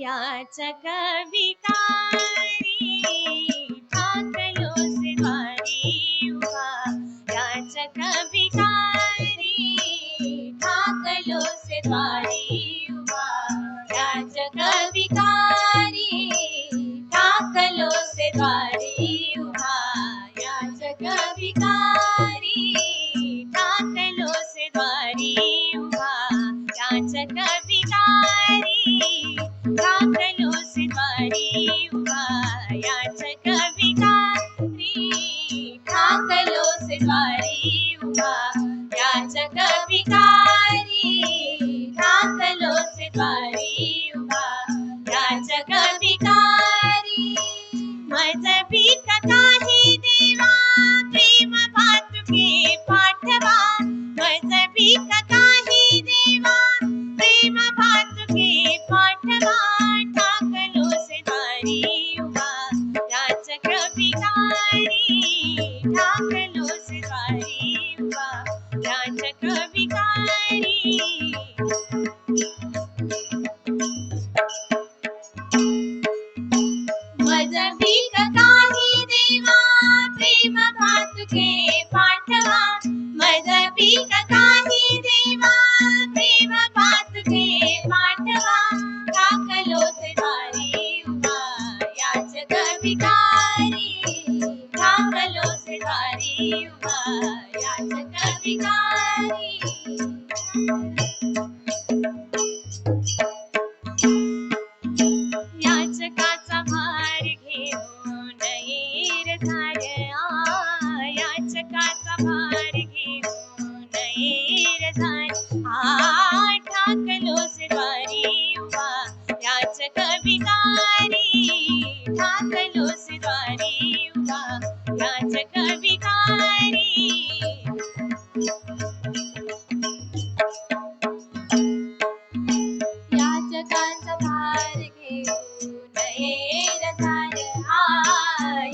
याचक भिकारी ठाकलोसे द्वारी उभा. याचक भिकारी ठाकलोसे द्वारी उभा. याचक भिकारी ठाकलोसे द्वारी उभा. याचक भिकारी ठाकलोसे द्वारी उभा. याचक भिकारी ठाकलोसे द्वारी उभा. याचक भिकारी ठाकलोसे द्वारी उभा. याचक भिकारी ठाकलोसे द्वारी उभा. याचक भिकारी मज भीक काही देवा प्रेम भातुके पाठवा. मज भीक काही देवा प्रेम भातुके पाठवा. ठाकलोसे द्वारी उभा. याचक भिकारी ठाकलोसे द्वारी उभा. याचक भिकारी मज भीक काही देवा प्रेम भातुके पाठवा. मज भीक काही देवा प्रेम भातुके पाठवा. ठाकलोसे द्वारी उभा. याचक भिकारी ठाकलोसे द्वारी उभा. याचक भिकारी याचकाचा भार घेऊन येर झाड. याचकाचा भार घेऊन येर झाड. ठाकलोसे द्वारी उभा. याचक भिकारी ठाकलोसे द्वारी उभा. याचक भिकारी याचकाचा भार घेऊन येर झाड.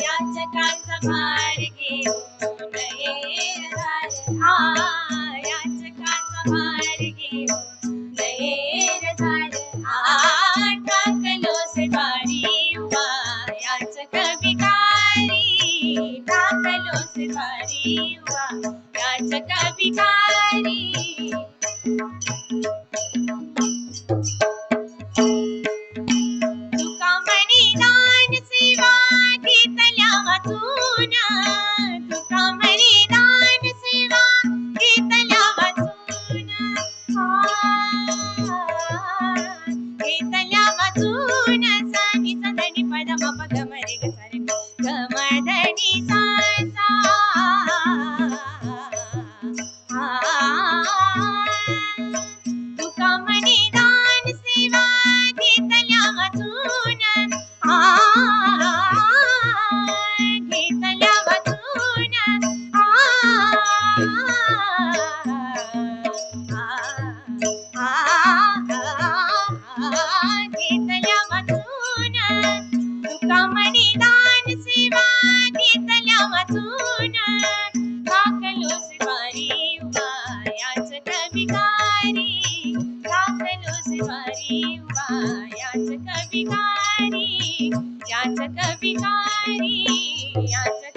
याचकाचा भार घेऊन येर झाड. याचकाचा भार घेऊन येर झाड. ठाकलोसे द्वारी उभा. याचक भिकारी ठाकलोसे द्वारी उभा. याचक भिकारी तुका म्हणे दान सेवा घेतल्या वाचून. तुका म्हणे दान सेवा घेतल्या वाचून. घेतल्या वाचून. सनी सदनी पद म ग म रे ग सा रे ग म धनी सा सा. तुका म्हणे दान सेवा घेतल्या वाचून. घेतल्या वाचून. घेतल्या वाचून. तुका म्हणे दान सेवा घेतल्या वाचून. ठाकलोसे द्वारी उभा. याचक भिकारी ठाकलोसे द्वारी उभा. याचक भिकारी याचक भिकारी याचक